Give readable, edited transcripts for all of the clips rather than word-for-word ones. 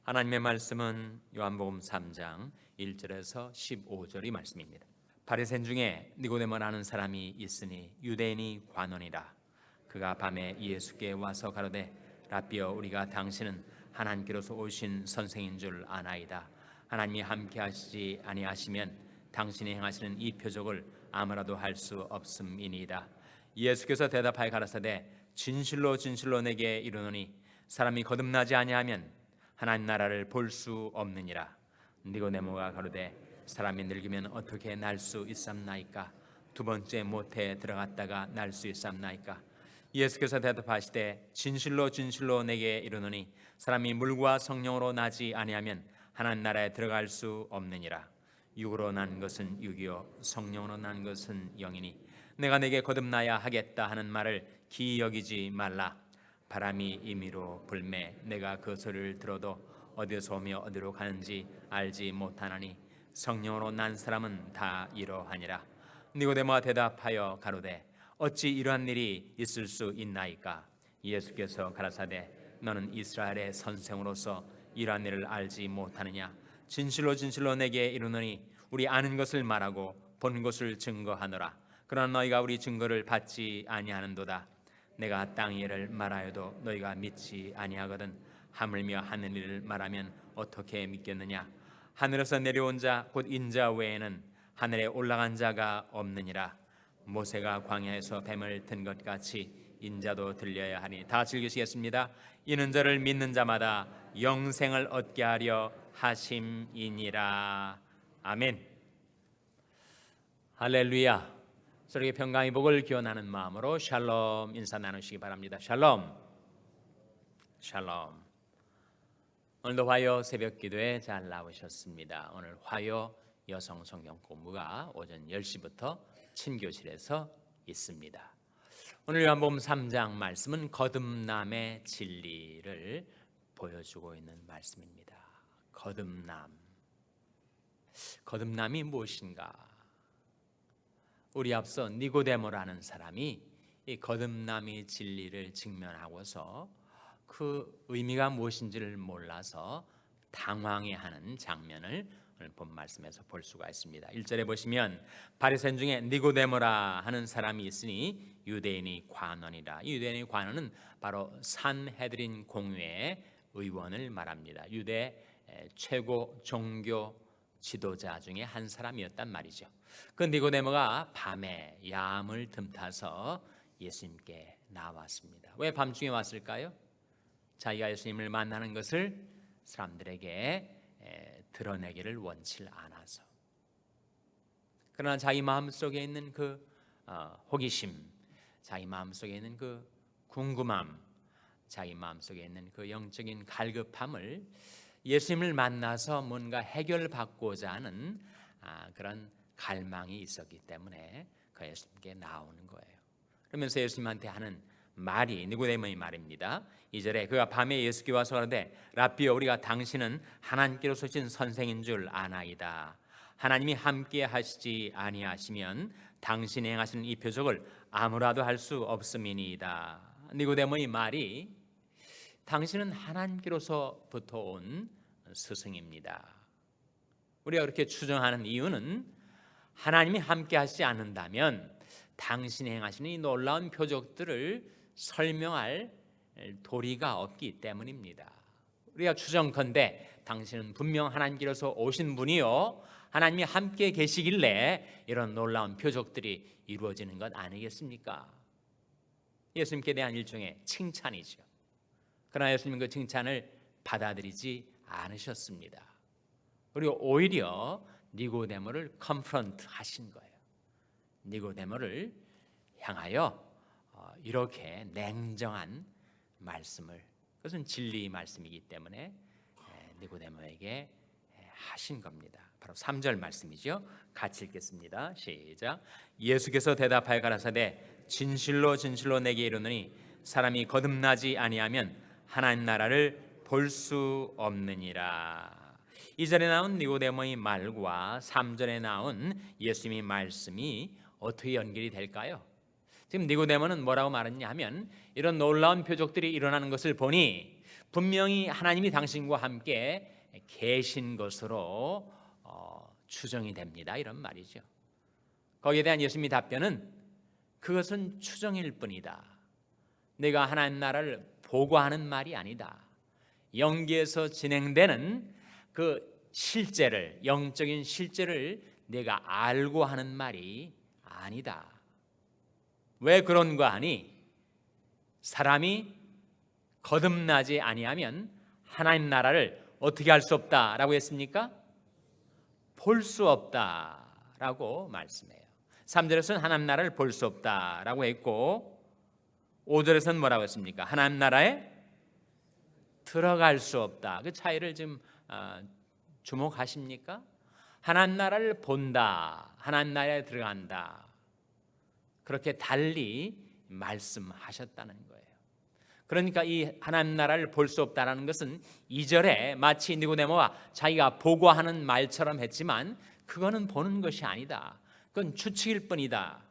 하나님의 말씀은 요한복음 3장 1절에서 15절의 말씀입니다. 바리새인 중에 니고데모라는 사람이 있으니 유대인이 관원이라. 그가 밤에 예수께 와서 가로되 라삐여, 우리가 당신은 하나님께로서 오신 선생인 줄 아나이다. 하나님이 함께 하시지 아니하시면 당신이 행하시는 이 표적을 아무라도 할 수 없음이니이다. 예수께서 대답하여 가라사대 진실로 진실로 내게 이르노니 사람이 거듭나지 아니하면 하나님 나라를 볼 수 없느니라. 니고데모가 가로되 사람이 늙으면 어떻게 날 수 있삼나이까? 두 번째 모태에 들어갔다가 날 수 있삼나이까? 예수께서 대답하시되 진실로 진실로 내게 이르노니 사람이 물과 성령으로 나지 아니하면 하나님 나라에 들어갈 수 없느니라. 육으로 난 것은 육이요 성령으로 난 것은 영이니 내가 내게 거듭나야 하겠다 하는 말을 기이 여기지 말라. 바람이 임의로 불매 내가 그 소리를 들어도 어디서 오며 어디로 가는지 알지 못하나니 성령으로 난 사람은 다 이러하니라. 니고데모가 대답하여 가로되 어찌 이러한 일이 있을 수 있나이까? 예수께서 가라사대 너는 이스라엘의 선생으로서 이러한 일을 알지 못하느냐? 진실로 진실로 내게 이르노니 우리 아는 것을 말하고 본 것을 증거하노라. 그러나 너희가 우리 증거를 받지 아니하는도다. 내가 땅 일을 말하여도 너희가 믿지 아니하거든 하물며 하늘 일을 말하면 어떻게 믿겠느냐? 하늘에서 내려온 자 곧 인자 외에는 하늘에 올라간 자가 없느니라. 모세가 광야에서 뱀을 든 것 같이 인자도 들려야 하니. 다 즐기시겠습니다. 이는 저를 믿는 자마다 영생을 얻게 하려 하심이니라. 아멘. 할렐루야. 서로에게 평강의 복을 기원하는 마음으로 샬롬 인사 나누시기 바랍니다. 샬롬. 샬롬. 오늘도 화요 새벽 기도에 잘 나오셨습니다. 오늘 화요 여성 성경 공부가 오전 10시부터 친교실에서 있습니다. 오늘 요한복음 3장 말씀은 거듭남의 진리를 보여주고 있는 말씀입니다. 거듭남이 무엇인가? 우리 앞서 니고데모라는 사람이 이 거듭남의 진리를 직면하고서 그 의미가 무엇인지를 몰라서 당황해하는 장면을 오늘 본 말씀에서 볼 수가 있습니다. 1절에 보시면 바리새인 중에 니고데모라 하는 사람이 있으니 유대인이 관원이라. 이 유대인의 관원은 바로 산헤드린 공회의 의원을 말합니다. 유대 최고 종교 지도자 중에 한 사람이었단 말이죠. 그 니고데모가 밤에 야암을 틈타서 예수님께 나왔습니다. 왜 밤중에 왔을까요? 자기가 예수님을 만나는 것을 사람들에게 드러내기를 원치 않아서. 그러나 자기 마음속에 있는 그 호기심, 자기 마음속에 있는 그 궁금함, 자기 마음속에 있는 그 영적인 갈급함을 예수님을 만나서 뭔가 해결받고자 하는 그런 갈망이 있었기 때문에 그 예수님께 나오는 거예요. 그러면서 예수님한테 하는 말이 니고데모의 말입니다. 2절에 그가 밤에 예수께 와서 그러되 라삐여, 우리가 당신은 하나님께로서 오신 선생인 줄 아나이다. 하나님이 함께 하시지 아니하시면 당신이 행하시는 이 표적을 아무라도 할 수 없음이니이다. 니고데모의 말이 당신은 하나님께로서부터 온 스승입니다. 우리가 그렇게 추정하는 이유는 하나님이 함께 하시지 않는다면 당신이 행하시는 이 놀라운 표적들을 설명할 도리가 없기 때문입니다. 우리가 추정컨대 당신은 분명 하나님께로서 오신 분이요 하나님이 함께 계시길래 이런 놀라운 표적들이 이루어지는 것 아니겠습니까? 예수님께 대한 일종의 칭찬이죠. 그러나 예수님은 그 칭찬을 받아들이지 않으셨습니다. 그리고 오히려 니고데모를 컨프런트 하신 거예요. 니고데모를 향하여 이렇게 냉정한 말씀을, 그것은 진리의 말씀이기 때문에 니고데모에게 하신 겁니다. 바로 3절 말씀이죠. 같이 읽겠습니다. 시작. 예수께서 대답하여 가라사대 진실로 진실로 내게 이르노니 사람이 거듭나지 아니하면 하나님 나라를 볼 수 없느니라. 2절에 나온 니고데모의 말과 3절에 나온 예수님의 말씀이 어떻게 연결이 될까요? 지금 니고데모는 뭐라고 말했냐 하면 이런 놀라운 표적들이 일어나는 것을 보니 분명히 하나님이 당신과 함께 계신 것으로 추정이 됩니다. 이런 말이죠. 거기에 대한 예수님의 답변은 그것은 추정일 뿐이다. 내가 하나님 나라를 보고하는 말이 아니다. 영계에서 진행되는 그 실제를, 영적인 실제를 내가 알고 하는 말이 아니다. 왜 그런가 하니 사람이 거듭나지 아니하면 하나님 나라를 어떻게 할 수 없다라고 했습니까? 볼 수 없다라고 말씀해요. 3절에서는 하나님 나라를 볼 수 없다라고 했고 5절에서는 뭐라고 했습니까? 하나님 나라에 들어갈 수 없다. 그 차이를 좀 주목하십니까? 하나님 나라를 본다, 하나님 나라에 들어간다. 그렇게 달리 말씀하셨다는 거예요. 그러니까 이 하나님 나라를 볼 수 없다라는 것은 2절에 마치 니고데모가 자기가 보고하는 말처럼 했지만 그거는 보는 것이 아니다. 그건 추측일 뿐이다.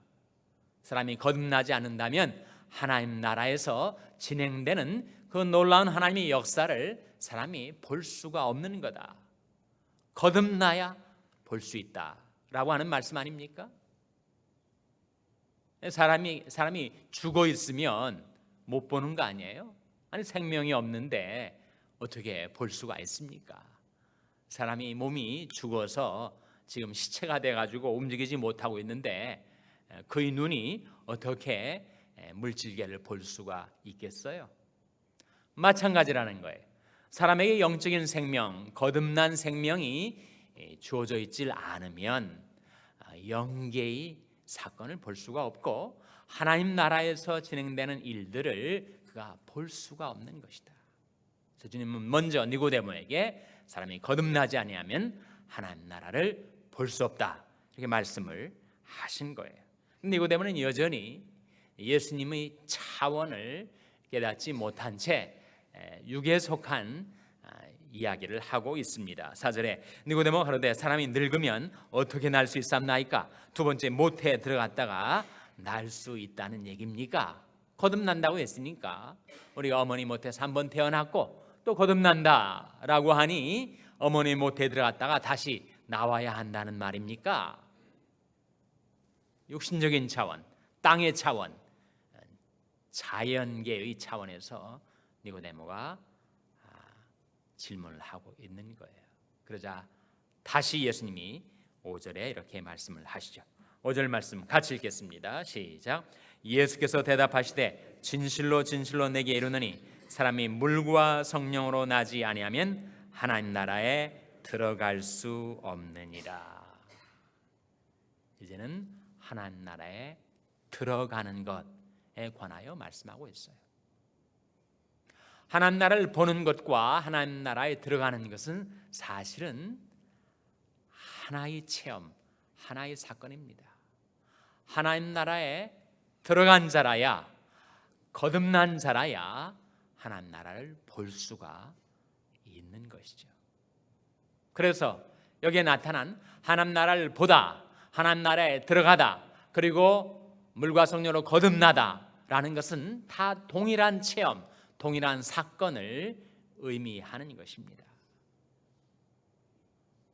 사람이 거듭나지 않는다면 하나님 나라에서 진행되는 그 놀라운 하나님의 역사를 사람이 볼 수가 없는 거다. 거듭나야 볼 수 있다라고 하는 말씀 아닙니까? 사람이 죽어 있으면 못 보는 거 아니에요? 아니 생명이 없는데 어떻게 볼 수가 있습니까? 사람이 몸이 죽어서 지금 시체가 돼가지고 움직이지 못하고 있는데 그의 눈이 어떻게 물질계를 볼 수가 있겠어요? 마찬가지라는 거예요. 사람에게 영적인 생명, 거듭난 생명이 주어져 있질 않으면 영계의 사건을 볼 수가 없고 하나님 나라에서 진행되는 일들을 그가 볼 수가 없는 것이다. 그래서 주님은 먼저 니고데모에게 사람이 거듭나지 아니하면 하나님 나라를 볼 수 없다 이렇게 말씀을 하신 거예요. 니고데모는 여전히 예수님의 차원을 깨닫지 못한 채 육에 속한 이야기를 하고 있습니다. 4절에 니고데모가 가로되 사람이 늙으면 어떻게 날 수 있사옵나이까? 두 번째 모태에 들어갔다가 날 수 있다는 얘기입니까? 거듭난다고 했으니까 우리가 어머니 모태에서 한 번 태어났고 또 거듭난다라고 하니 어머니 모태에 들어갔다가 다시 나와야 한다는 말입니까? 육신적인 차원, 땅의 차원, 자연계의 차원에서 니고데모가 질문을 하고 있는 거예요. 그러자 다시 예수님이 5절에 이렇게 말씀을 하시죠. 5절 말씀 같이 읽겠습니다. 시작. 예수께서 대답하시되 진실로 진실로 내게 이르노니 사람이 물과 성령으로 나지 아니하면 하나님 나라에 들어갈 수 없느니라. 이제는 하나님 나라에 들어가는 것에 관하여 말씀하고 있어요. 하나님 나라를 보는 것과 하나님 나라에 들어가는 것은 사실은 하나의 체험, 하나의 사건입니다. 하나님 나라에 들어간 자라야, 거듭난 자라야 하나님 나라를 볼 수가 있는 것이죠. 그래서 여기에 나타난 하나님 나라를 보다, 하나님 나라에 들어가다, 그리고 물과 성령으로 거듭나다라는 것은 다 동일한 체험, 동일한 사건을 의미하는 것입니다.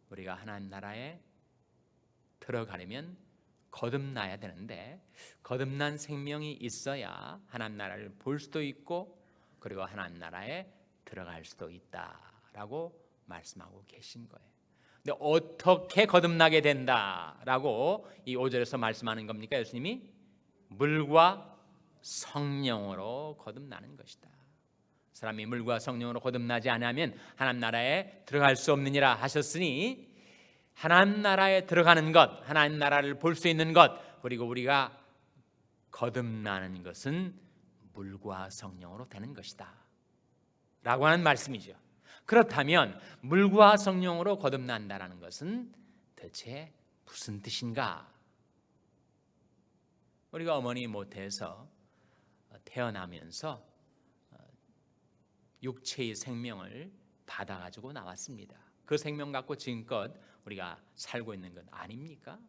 우리가 하나님 나라에 들어가려면 거듭나야 되는데 거듭난 생명이 있어야 하나님 나라를 볼 수도 있고 그리고 하나님 나라에 들어갈 수도 있다라고 말씀하고 계신 거예요. 근데 어떻게 거듭나게 된다라고 이 5절에서 말씀하는 겁니까? 예수님이 물과 성령으로 거듭나는 것이다. 사람이 물과 성령으로 거듭나지 않으면 하나님 나라에 들어갈 수 없느니라 하셨으니 하나님 나라에 들어가는 것, 하나님 나라를 볼 수 있는 것, 그리고 우리가 거듭나는 것은 물과 성령으로 되는 것이다 라고 하는 말씀이죠. 그렇다면 물과 성령으로 거듭난다는 것은 대체 무슨 뜻인가? 우리가 어머니 모태에서 태어나면서 육체의 생명을 받아가지고 나왔습니다. 그 생명 갖고 지금껏 우리가 살고 있는 것 아닙니까?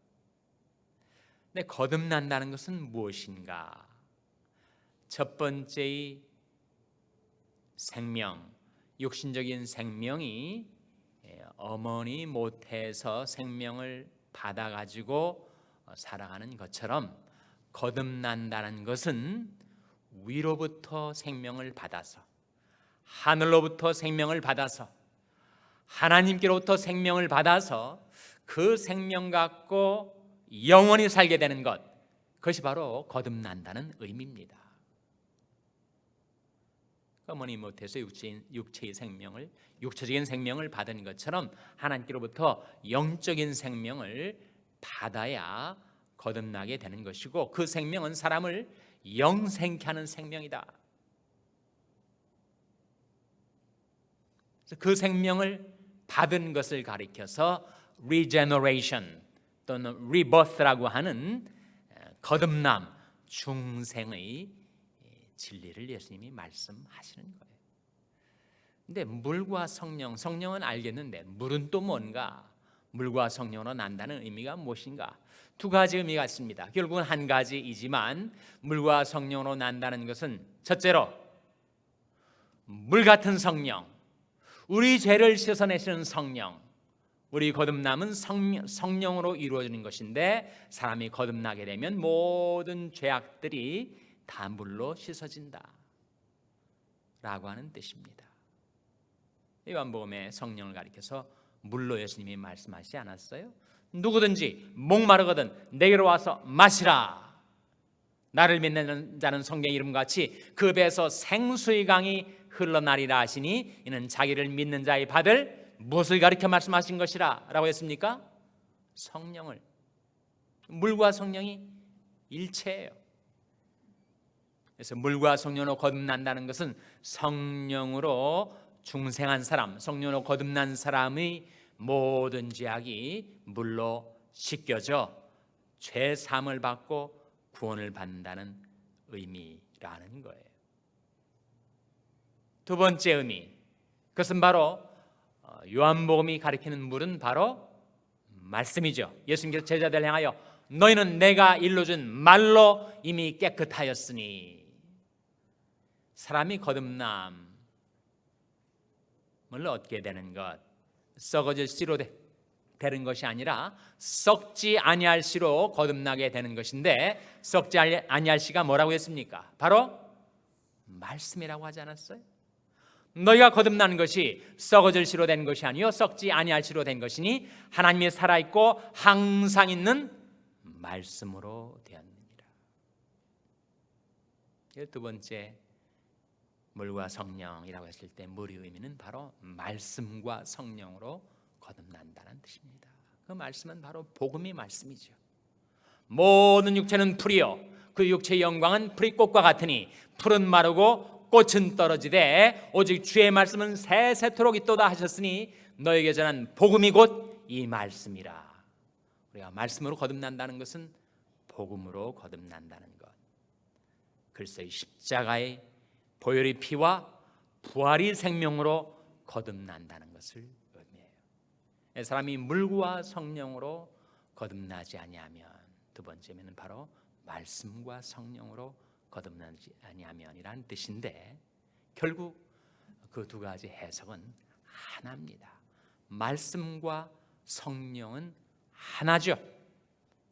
근데 거듭난다는 것은 무엇인가? 첫 번째의 생명, 육신적인 생명이 어머니 모태에서 생명을 받아가지고 살아가는 것처럼 거듭난다는 것은 위로부터 생명을 받아서, 하늘로부터 생명을 받아서, 하나님께로부터 생명을 받아서 그 생명 갖고 영원히 살게 되는 것, 그것이 바로 거듭난다는 의미입니다. 어머니 못해서 육체의 생명을, 육체적인 생명을 받은 것처럼 하나님께로부터 영적인 생명을 받아야 거듭나게 되는 것이고, 그 생명은 사람을 영생케 하는 생명이다. 그 생명을 받은 것을 가리켜서 regeneration 또는 rebirth라고 하는 거듭남, 중생의 진리를 예수님이 말씀하시는 거예요. 근데 물과 성령, 성령은 알겠는데 물은 또 뭔가? 물과 성령으로 난다는 의미가 무엇인가? 두 가지 의미가 있습니다. 결국은 한 가지이지만 물과 성령으로 난다는 것은 첫째로 물 같은 성령, 우리 죄를 씻어내시는 성령, 우리 거듭남은 성령으로 이루어지는 것인데, 사람이 거듭나게 되면 모든 죄악들이 다 물로 씻어진다 라고 하는 뜻입니다. 요한복음에 성령을 가리켜서 물로 예수님이 말씀하시지 않았어요? 누구든지 목마르거든 내게로 와서 마시라. 나를 믿는 자는 성경 이름같이 그 배에서 생수의 강이 흘러나리라 하시니, 이는 자기를 믿는 자의 받을 무엇을 가리켜 말씀하신 것이라 라고 했습니까? 성령을. 물과 성령이 일체예요. 그래서 물과 성령으로 거듭난다는 것은 성령으로 중생한 사람, 성령으로 거듭난 사람의 모든 죄악이 물로 씻겨져 죄 사함을 받고 구원을 받는다는 의미라는 거예요. 두 번째 의미, 그것은 바로 요한복음이 가리키는 물은 바로 말씀이죠. 예수님께서 제자들을 향하여 너희는 내가 일러준 말로 이미 깨끗하였으니, 사람이 거듭남을 얻게 되는 것, 썩어질 씨로 되는 것이 아니라 썩지 아니할 씨로 거듭나게 되는 것인데, 썩지 아니할 씨가 뭐라고 했습니까? 바로 말씀이라고 하지 않았어요? 너희가 거듭나는 것이 썩어질 씨로 된 것이 아니요 썩지 아니할 씨로 된 것이니 하나님이 살아있고 항상 있는 말씀으로 되었느니라. 두 번째, 물과 성령이라고 했을 때 물의 의미는 바로 말씀과 성령으로 거듭난다는 뜻입니다. 그 말씀은 바로 복음의 말씀이죠. 모든 육체는 풀이요 그 육체의 영광은 풀이꽃과 같으니 풀은 마르고 꽃은 떨어지되 오직 주의 말씀은 세세토록 있도다 하셨으니 너에게 전한 복음이 곧 이 말씀이라. 우리가 말씀으로 거듭난다는 것은 복음으로 거듭난다는 것, 그리스도의 십자가의 보혈의 피와 부활의 생명으로 거듭난다는 것을 의미해요. 사람이 물과 성령으로 거듭나지 아니하면, 두 번째는 바로 말씀과 성령으로 거듭나지 아니하면이라는 뜻인데, 결국 그 두 가지 해석은 하나입니다. 말씀과 성령은 하나죠.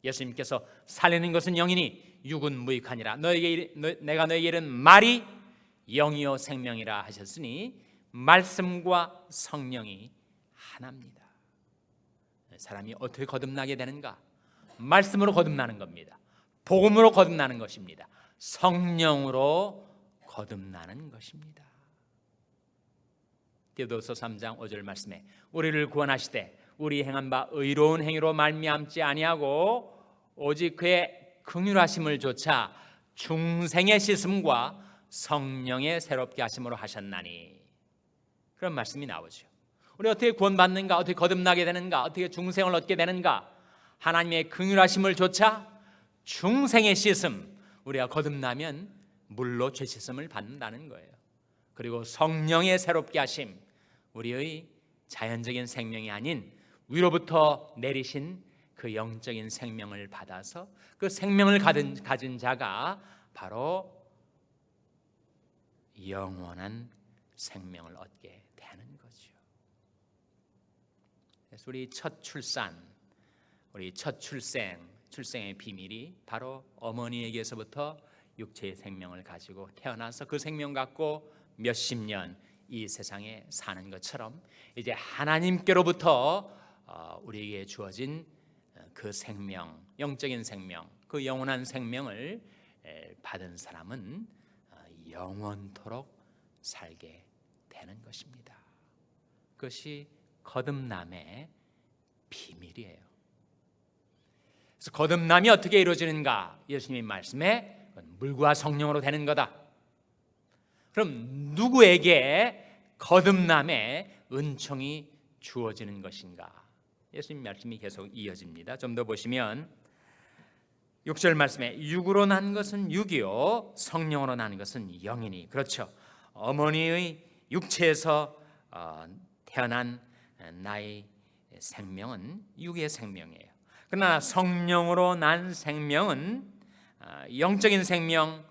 예수님께서 살리는 것은 영이니 육은 무익하니라. 내가 너에게 이른 말이 영이요 생명이라 하셨으니 말씀과 성령이 하나입니다. 사람이 어떻게 거듭나게 되는가? 말씀으로 거듭나는 겁니다. 복음으로 거듭나는 것입니다. 성령으로 거듭나는 것입니다. 디도서 3장 5절 말씀에 우리를 구원하시되 우리 행한 바 의로운 행위로 말미암지 아니하고 오직 그의 긍휼하심을 조차 중생의 씻음과 성령의 새롭게 하심으로 하셨나니, 그런 말씀이 나오죠. 우리 어떻게 구원받는가? 어떻게 거듭나게 되는가? 어떻게 중생을 얻게 되는가? 하나님의 긍휼하심을 조차 중생의 씻음, 우리가 거듭나면 물로 죄 씻음을 받는다는 거예요. 그리고 성령의 새롭게 하심, 우리의 자연적인 생명이 아닌 위로부터 내리신 그 영적인 생명을 받아서 그 생명을 가진 자가 바로 영원한 생명을 얻게 되는 그래서 우리 첫 출산, 우리 첫 출생의 비밀이 바로 어머니에게서부터 육체의 생명을 가지고 태어나서 그 생명 갖고 몇십 년 이 세상에 사는 것처럼 이제 하나님께로부터 우리에게 주어진 그 생명, 영적인 생명, 그 영원한 생명을 받은 사람은 영원토록 살게 되는 것입니다. 그것이 거듭남의 비밀이에요. 그래서 거듭남이 어떻게 이루어지는가? 예수님의 말씀에 물과 성령으로 되는 거다. 그럼 누구에게 거듭남의 은총이 주어지는 것인가? 예수님 말씀이 계속 이어집니다. 좀 더 보시면 6절 말씀에 육으로 난 것은 육이요 성령으로 난 것은 영이니. 그렇죠. 어머니의 육체에서 태어난 나의 생명은 육의 생명이에요. 그러나 성령으로 난 생명은 영적인 생명,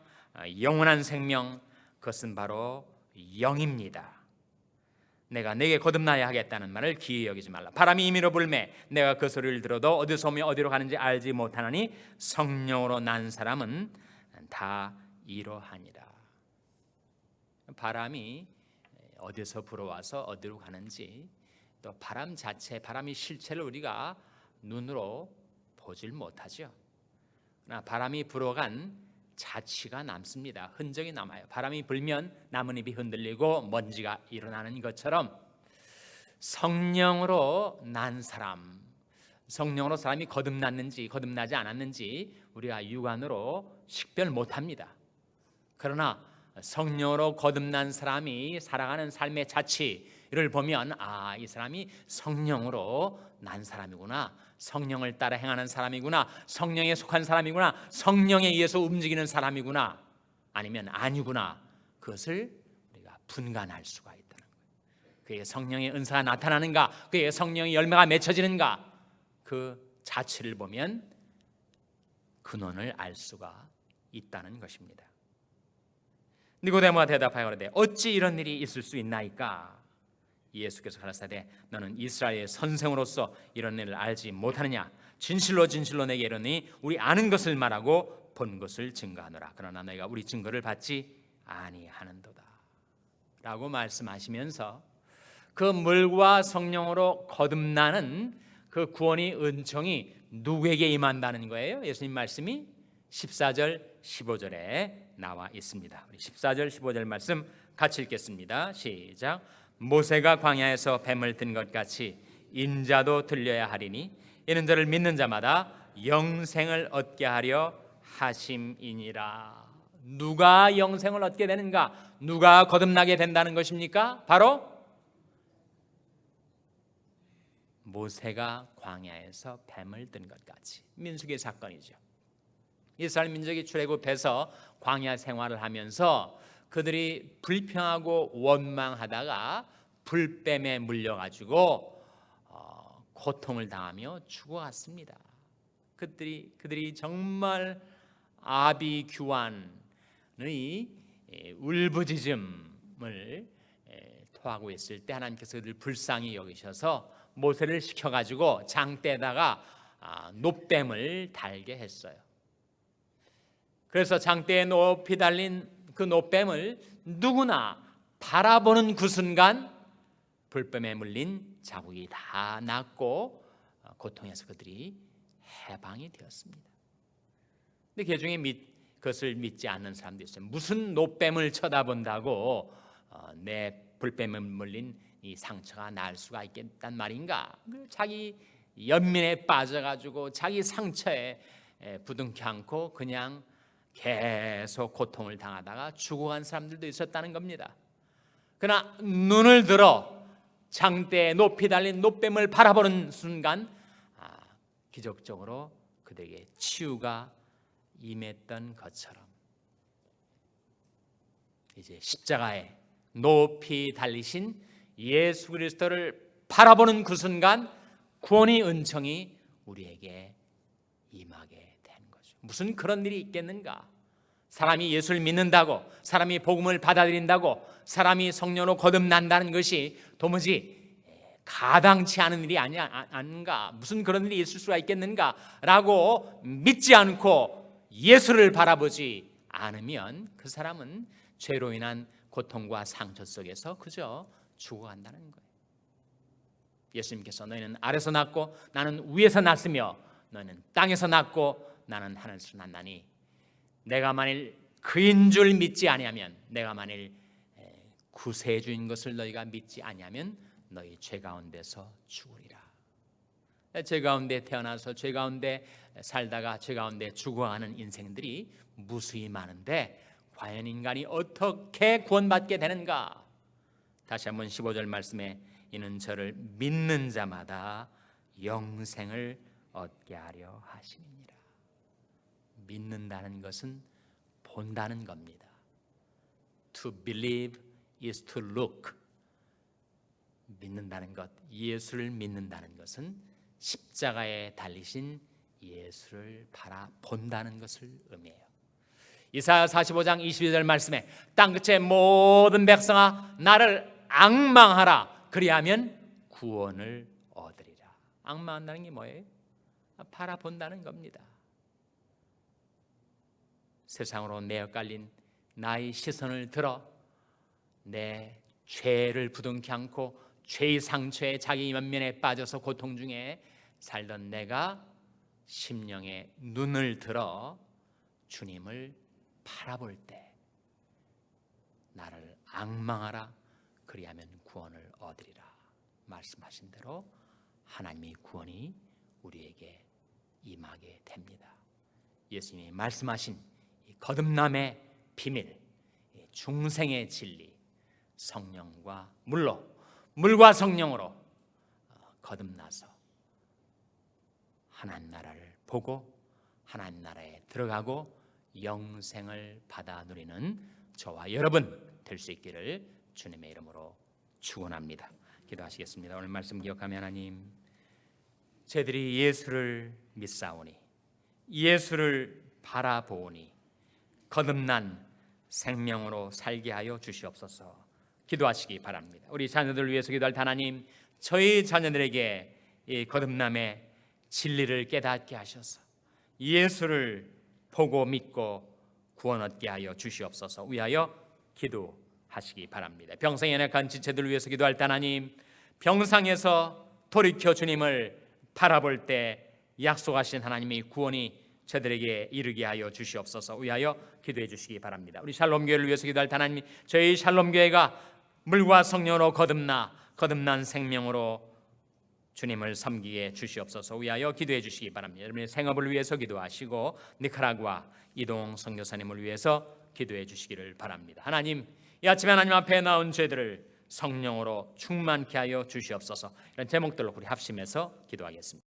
영원한 생명, 그것은 바로 영입니다. 내가 내게 거듭나야 하겠다는 말을 기이 여기지 말라. 바람이 임의로 불매 내가 그 소리를 들어도 어디서 오며 어디로 가는지 알지 못하나니 성령으로 난 사람은 다 이러하니라. 바람이 어디서 불어와서 어디로 가는지, 또 바람 자체, 바람의 실체를 우리가 눈으로 보질 못하죠. 그러나 바람이 불어간 자취가 남습니다. 흔적이 남아요. 바람이 불면 나뭇잎이 흔들리고 먼지가 일어나는 것처럼 성령으로 난 사람, 성령으로 사람이 거듭났는지 거듭나지 않았는지 우리가 육안으로 식별 못합니다. 그러나 성령으로 거듭난 사람이 살아가는 삶의 자취를 보면 이 사람이 성령으로 난 사람이구나, 성령을 따라 행하는 사람이구나, 성령에 속한 사람이구나, 성령에 의해서 움직이는 사람이구나, 아니면 아니구나, 그것을 우리가 분간할 수가 있다는 거예요. 그의 성령의 은사가 나타나는가, 그의 성령의 열매가 맺혀지는가, 그 자취를 보면 근원을 알 수가 있다는 것입니다. 니고데모가 대답하여 가로되 어찌 이런 일이 있을 수 있나이까? 예수께서 가라사대 너는 이스라엘의 선생으로서 이런 일을 알지 못하느냐? 진실로 진실로 내게 이르노니 우리 아는 것을 말하고 본 것을 증거하노라. 그러나 너희가 우리 증거를 받지 아니하는도다 라고 말씀하시면서 그 물과 성령으로 거듭나는 그 구원의 은총이 누구에게 임한다는 거예요? 예수님 말씀이 14절 15절에 나와 있습니다. 우리 14절 15절 말씀 같이 읽겠습니다. 시작. 모세가 광야에서 뱀을 든 것 같이 인자도 들려야 하리니 이는 저를 믿는 자마다 영생을 얻게 하려 하심이니라. 누가 영생을 얻게 되는가? 누가 거듭나게 된다는 것입니까? 바로 모세가 광야에서 뱀을 든 것 같이. 민수기의 사건이죠. 이스라엘 민족이 출애굽해서 광야 생활을 하면서 그들이 불평하고 원망하다가 불뱀에 물려가지고 고통을 당하며 죽어갔습니다. 그들이 정말 아비규환의 울부짖음을 토하고 있을 때 하나님께서 그들을 불쌍히 여기셔서 모세를 시켜가지고 장대에다가 놋뱀을 달게 했어요. 그래서 장대에 높이 달린 그 놋뱀을 누구나 바라보는 그 순간 불뱀에 물린 자국이 다 났고 고통에서 그들이 해방이 되었습니다. 근데 그 중에 그것을 믿지 않는 사람도 있어요. 무슨 놋뱀을 쳐다본다고 내 불뱀에 물린 이 상처가 날 수가 있겠단 말인가? 자기 연민에 빠져가지고 자기 상처에 부둥켜 안고 그냥 계속 고통을 당하다가 죽어간 사람들도 있었다는 겁니다. 그러나 눈을 들어 장대에 높이 달린 놋뱀을 바라보는 순간 기적적으로 그들에게 치유가 임했던 것처럼 이제 십자가에 높이 달리신 예수 그리스도를 바라보는 그 순간 구원의 은총이 우리에게 임하게 되는 거죠. 무슨 그런 일이 있겠는가? 사람이 예수를 믿는다고, 사람이 복음을 받아들인다고, 사람이 성령으로 거듭난다는 것이 도무지 가당치 않은 일이 아닌가, 무슨 그런 일이 있을 수가 있겠는가라고 믿지 않고 예수를 바라보지 않으면 그 사람은 죄로 인한 고통과 상처 속에서 그저 죽어간다는 거예요. 예수님께서 너희는 아래서 났고 나는 위에서 났으며 너희는 땅에서 났고 나는 하늘에서 났나니 내가 만일 그인 줄 믿지 아니하면, 내가 만일 구세주인 것을 너희가 믿지 아니하면 너희 죄 가운데서 죽으리라. 죄 가운데 태어나서 죄 가운데 살다가 죄 가운데 죽어가는 인생들이 무수히 많은데 과연 인간이 어떻게 구원받게 되는가? 다시 한번 15절 말씀에 이는 저를 믿는 자마다 영생을 얻게 하려 하심이니라. 믿는다는 것은 본다는 겁니다. To believe is to look. 믿는다는 것, 예수를 믿는다는 것은 십자가에 달리신 예수를 바라본다는 것을 의미해요. 이사야 45장 22절 말씀에 땅끝의 모든 백성아 나를 앙망하라, 그리하면 구원을 얻으리라. 앙망한다는 게 뭐예요? 바라본다는 겁니다. 세상으로 내어 깔린 나의 시선을 들어 내 죄를 부둥켜 안고 죄의 상처에 자기 면면에 빠져서 고통 중에 살던 내가 심령의 눈을 들어 주님을 바라볼 때 나를 앙망하라, 그리하면 구원을 얻으리라. 말씀하신 대로 하나님의 구원이 우리에게 임하게 됩니다. 예수님이 말씀하신 이 거듭남의 비밀, 중생의 진리, 성령과 물과 성령으로 거듭나서 하나님 나라를 보고 하나님 나라에 들어가고 영생을 받아 누리는 저와 여러분 될 수 있기를 주님의 이름으로 축원합니다. 기도하시겠습니다. 오늘 말씀 기억하며 하나님, 저희들이 예수를 믿사오니 예수를 바라보니 거듭난 생명으로 살게 하여 주시옵소서. 기도하시기 바랍니다. 우리 자녀들을 위해서 기도할 하나님, 저희 자녀들에게 이 거듭남의 진리를 깨닫게 하셔서 예수를 보고 믿고 구원 얻게 하여 주시옵소서. 위하여 기도하시기 바랍니다. 병상에 연약한 지체들을 위해서 기도할 하나님, 병상에서 돌이켜 주님을 바라볼 때 약속하신 하나님의 구원이 저들에게 이르게 하여 주시옵소서. 위하여 기도해 주시기 바랍니다. 우리 샬롬교회를 위해서 기도할 하나님, 저희 샬롬교회가 물과 성령으로 거듭난 생명으로 주님을 섬기게 주시옵소서. 위하여 기도해 주시기 바랍니다. 여러분의 생업을 위해서 기도하시고 니카라구아 이동 선교사님을 위해서 기도해 주시기를 바랍니다. 하나님, 이 아침에 하나님 앞에 나온 죄들을 성령으로 충만케 하여 주시옵소서. 이런 제목들로 우리 합심해서 기도하겠습니다.